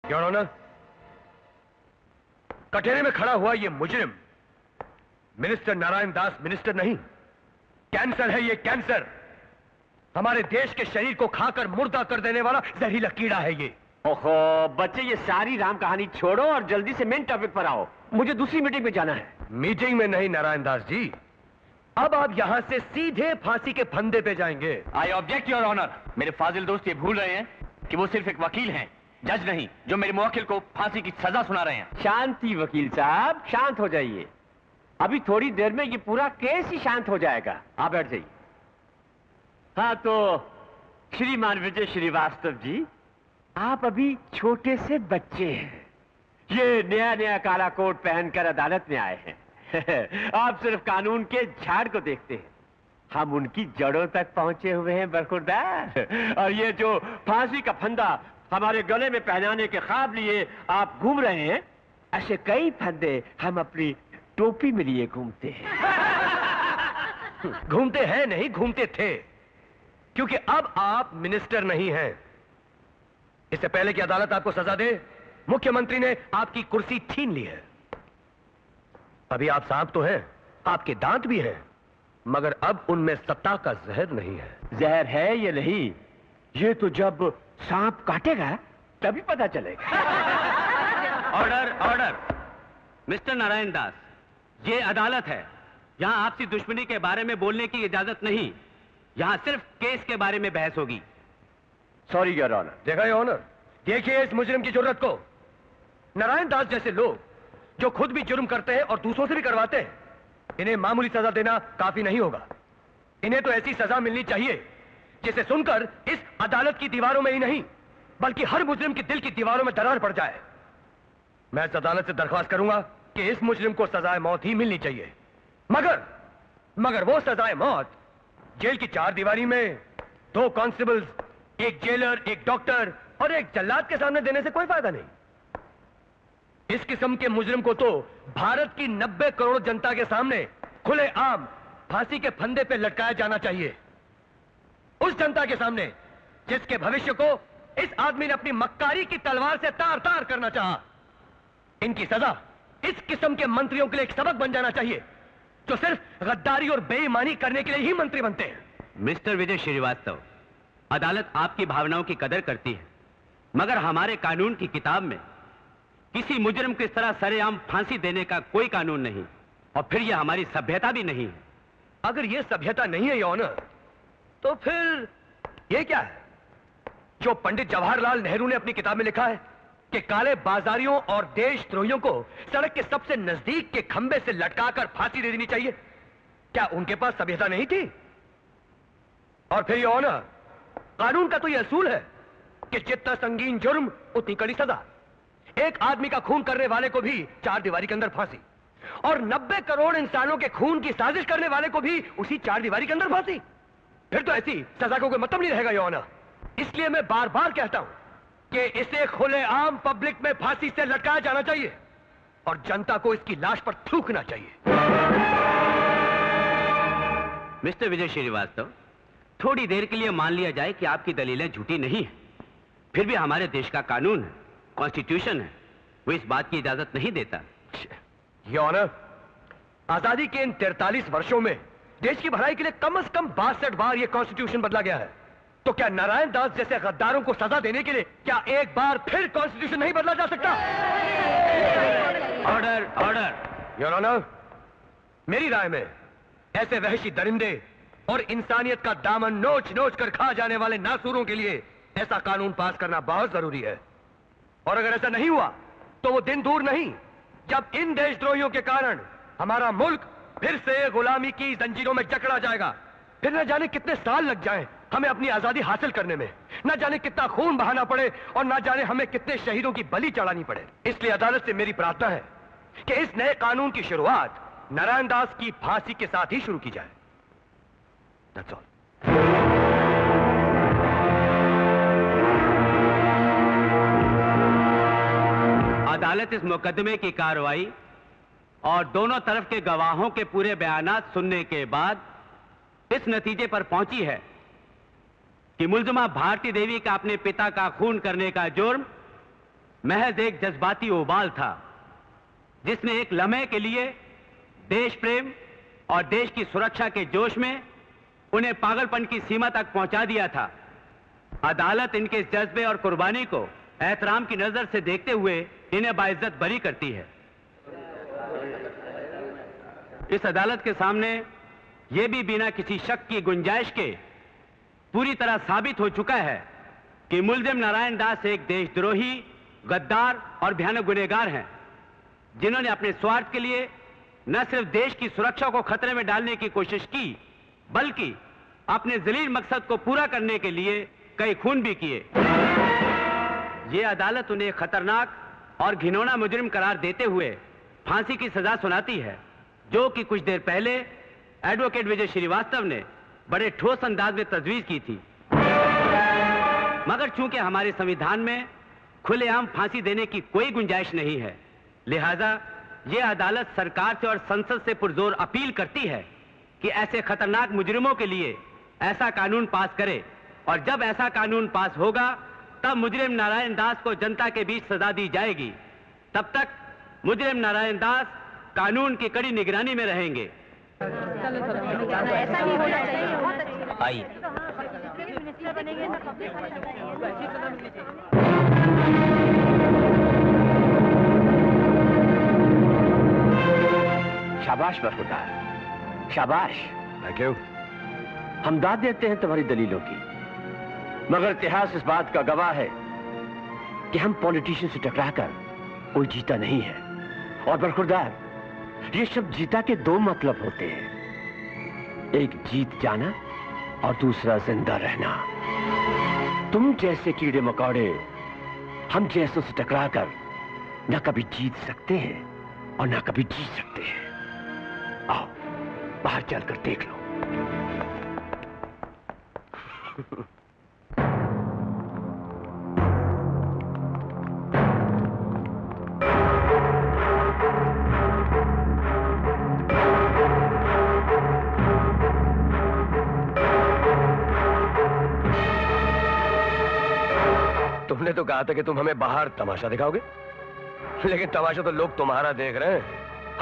Your honour, कटहरे में खड़ा हुआ ये मुजरिम मिनिस्टर नारायण दास मिनिस्टर नहीं, कैंसर है ये, कैंसर। हमारे देश के शरीर को खाकर मुर्दा कर देने वाला जहरीला कीड़ा है ये। ओहो बच्चे, ये सारी राम कहानी छोड़ो और जल्दी से मेन टॉपिक पर आओ, मुझे दूसरी मीटिंग में जाना है। मीटिंग में नहीं नारायण दास जी, अब आप यहां से सीधे फांसी के फंदे पे जाएंगे। I object your honour. मेरे फाजिल दोस्त ये भूल रहे हैं कि वो सिर्फ एक वकील हैं, जज नहीं, जो मेरे मुवक्किल को फांसी की सजा सुना रहे हैं। शांति वकील साहब, शांत हो जाइए। अभी थोड़ी देर में ये पूरा केस ही शांत हो जाएगा, आप बैठ जाइए। हाँ तो श्रीमान विजय श्रीवास्तव जी, आप अभी छोटे से बच्चे हैं, ये नया नया काला कोट पहनकर अदालत में आए हैं। आप सिर्फ कानून के झाड़ को देखते हैं, हम उनकी जड़ों तक पहुंचे हुए हैं बरखुरदार। और ये जो फांसी का फंदा हमारे गले में पहनाने के ख्वाब लिए आप घूम रहे हैं, ऐसे कई फंदे हम अपनी टोपी में लिए घूमते हैं। घूमते हैं नहीं, घूमते थे, क्योंकि अब आप मिनिस्टर नहीं हैं। इससे पहले कि अदालत आपको सजा दे, मुख्यमंत्री ने आपकी कुर्सी छीन ली है। अभी आप सांप तो हैं, आपके दांत भी हैं, मगर अब उनमें सत्ता का जहर नहीं है। जहर है या नहीं, ये तो जब सांप काटेगा तभी पता चलेगा। Order, order. Mister Narayan Das, ये अदालत है, यहाँ आपसी दुश्मनी के बारे में बोलने की इजाजत नहीं, यहाँ सिर्फ केस के बारे में बहस होगी। Sorry your honour. देखा योर ऑनर, देखिए इस मुजरिम की जुर्रत को। नारायण दास जैसे लोग जो खुद भी जुर्म करते हैं और दूसरों से भी करवाते हैं, इन्हें मामूली सजा देना काफी नहीं होगा। इन्हें तो ऐसी सजा मिलनी चाहिए जिसे सुनकर इस अदालत की दीवारों में ही नहीं, बल्कि हर मुजरिम के दिल की दीवारों में दरार पड़ जाए। मैं इस अदालत से दरख्वास्त करूंगा कि इस मुजरिम को सजाए मौत ही मिलनी चाहिए, मगर वो सजाए मौत जेल की 4 दीवारी में 2 कांस्टेबल्स, एक जेलर, एक डॉक्टर और एक जल्लाद के सामने देने से कोई फायदा नहीं। इस किस्म के मुजरिम को तो भारत की 90 करोड़ जनता के सामने खुले आम फांसी के फंदे पे लटकाया जाना चाहिए। उस जनता के सामने जिसके भविष्य को इस आदमी ने अपनी मक्कारी की तलवार से तार तार करना चाहा। इनकी सजा इस किस्म के मंत्रियों के लिए एक सबक बन जाना चाहिए, जो सिर्फ गद्दारी और बेईमानी करने के लिए ही मंत्री बनते हैं। मिस्टर विजय श्रीवास्तव, अदालत आपकी भावनाओं की कदर करती है, मगर हमारे कानून की किताब में किसी मुजरिम को इस तरह सरेआम फांसी देने का कोई कानून नहीं, और फिर यह हमारी सभ्यता भी नहीं है। अगर यह सभ्यता नहीं है योर ऑनर, तो फिर यह क्या है जो पंडित जवाहरलाल नेहरू ने अपनी किताब में लिखा है कि काले बाजारियों और देशद्रोहियों को सड़क के सबसे नजदीक के खंबे से लटकाकर फांसी दे देनी चाहिए? क्या उनके पास सभ्यता नहीं थी? और फिर योर ऑनर, कानून का तो यह असूल है कि जितना संगीन जुर्म उतनी कड़ी सजा। एक आदमी का खून करने वाले को भी 4 दीवारी के अंदर फांसी, और 90 करोड़ इंसानों के खून की साजिश करने वाले को भी उसी 4 दीवारी के अंदर फांसी। फिर तो ऐसी सजा को कोई मतलब नहीं रहेगा योर ऑनर। इसलिए मैं बार बार कहता हूं कि इसे खुलेआम पब्लिक में फांसी से लटकाया जाना चाहिए और जनता को इसकी लाश पर थूकना चाहिए। मिस्टर विजय श्रीवास्तव, थोड़ी देर के लिए मान लिया जाए कि आपकी दलीलें झूठी नहीं है, फिर भी हमारे देश का कानून है, कॉन्स्टिट्यूशन है, वो इस बात की इजाजत नहीं देता। योर ऑनर, आजादी के इन 43 वर्षों में देश की भलाई के लिए कम से कम 62 बार यह कॉन्स्टिट्यूशन बदला गया है। तो क्या नारायण दास जैसे गद्दारों को सजा देने के लिए क्या एक बार फिर कॉन्स्टिट्यूशन नहीं बदला जा सकता? Order, order. योर ऑनर, मेरी राय में ऐसे वहशी दरिंदे और इंसानियत का दामन नोच नोच कर खा जाने वाले नासूरों के लिए ऐसा कानून पास करना बहुत जरूरी है। और अगर ऐसा नहीं हुआ तो वो दिन दूर नहीं जब इन देशद्रोहियों के कारण हमारा मुल्क फिर से गुलामी की जंजीरों में जकड़ा जाएगा। फिर न जाने कितने साल लग जाएं हमें अपनी आजादी हासिल करने में, न जाने कितना खून बहाना पड़े और न जाने हमें कितने शहीदों की बलि चढ़ानी पड़े। इसलिए अदालत से मेरी प्रार्थना है कि इस नए कानून की शुरुआत नारायण दास की फांसी के साथ ही शुरू की जाए। That's all. अदालत इस मुकदमे की कार्रवाई और दोनों तरफ के गवाहों के पूरे बयानात सुनने के बाद इस नतीजे पर पहुंची है कि मुल्जिमा भारती देवी का अपने पिता का खून करने का जुर्म महज एक जज्बाती उबाल था जिसने एक लम्हे के लिए देश प्रेम और देश की सुरक्षा के जोश में उन्हें पागलपन की सीमा तक पहुंचा दिया था। अदालत इनके इस जज्बे और कुर्बानी को एहतराम की नजर से देखते हुए इन्हें बाइज्जत बरी करती है। इस अदालत के सामने यह भी बिना किसी शक की गुंजाइश के पूरी तरह साबित हो चुका है कि मुलजिम नारायण दास एक देशद्रोही, गद्दार और भयानक गुनहगार हैं, जिन्होंने अपने स्वार्थ के लिए न सिर्फ देश की सुरक्षा को खतरे में डालने की कोशिश की, बल्कि अपने जलील मकसद को पूरा करने के लिए कई खून भी किए। ये अदालत उन्हें खतरनाक और घिनौना मुजरिम करार देते हुए फांसी की सजा सुनाती है, जो कि कुछ देर पहले एडवोकेट विजय श्रीवास्तव ने बड़े ठोस अंदाज में तजवीज की थी। मगर चूंकि हमारे संविधान में खुलेआम फांसी देने की कोई गुंजाइश नहीं है, लिहाजा यह अदालत सरकार से और संसद से पुरजोर अपील करती है कि ऐसे खतरनाक मुजरिमों के लिए ऐसा कानून पास करे, और जब ऐसा कानून पास होगा तब मुजरिम नारायण दास को जनता के बीच सजा दी जाएगी। तब तक मुजरिम नारायण दास कानून की कड़ी निगरानी में रहेंगे। ऐसा ही होना चाहिए। बहुत अच्छा। आइए। शाबाश बरखुरदार, शाबाश। Thank you. हम दाद देते हैं तुम्हारी दलीलों की, मगर इतिहास इस बात का गवाह है कि हम पॉलिटिशियन से टकराकर कोई जीता नहीं है। और बरखुरदार, ये सब जीता के दो मतलब होते हैं, एक जीत जाना और दूसरा जिंदा रहना। तुम जैसे कीड़े मकोड़े हम जैसों से टकराकर न कभी जीत सकते हैं और न कभी जीत सकते हैं। आओ बाहर चलकर देख लो। तुमने तो कहा था कि तुम हमें बाहर तमाशा दिखाओगे, लेकिन तमाशा तो लोग तुम्हारा देख रहे हैं,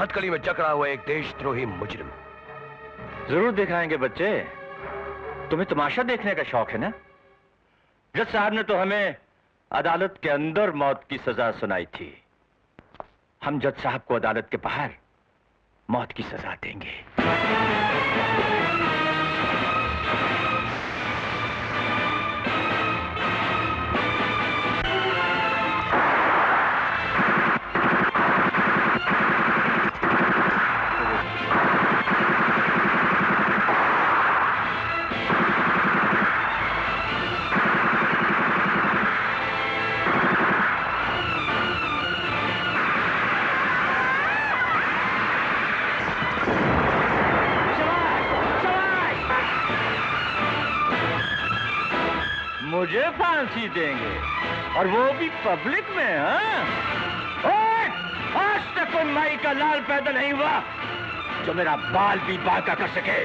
हथकड़ी में जकड़ा हुआ एक देशद्रोही मुजरिम। जरूर दिखाएंगे बच्चे, तुम्हें तमाशा देखने का शौक है ना? जज साहब ने तो हमें अदालत के अंदर मौत की सजा सुनाई थी, हम जज साहब को अदालत के बाहर मौत की सजा देंगे। मुझे फांसी देंगे और वो भी पब्लिक में? हाँ, आज तक कोई माई का लाल पैदा नहीं हुआ जो मेरा बाल भी बांका कर सके।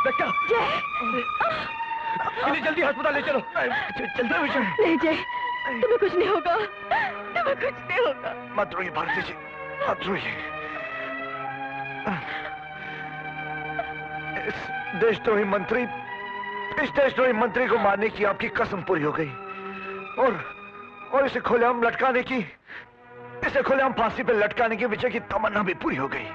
बेटा इन्हें जल्दी अस्पताल ले चलो। चलते विजय। नहीं जय, तुम्हें कुछ नहीं होगा, तुम्हें कुछ नहीं होगा। मत रोइए भारती जी, मत रोइए। इस देशद्रोही मंत्री को मारने की आपकी कसम पूरी हो गई और इसे खुलेआम लटकाने की, इसे खुलेआम फांसी पे लटकाने की विजय की तमन्ना भी पूरी हो गई।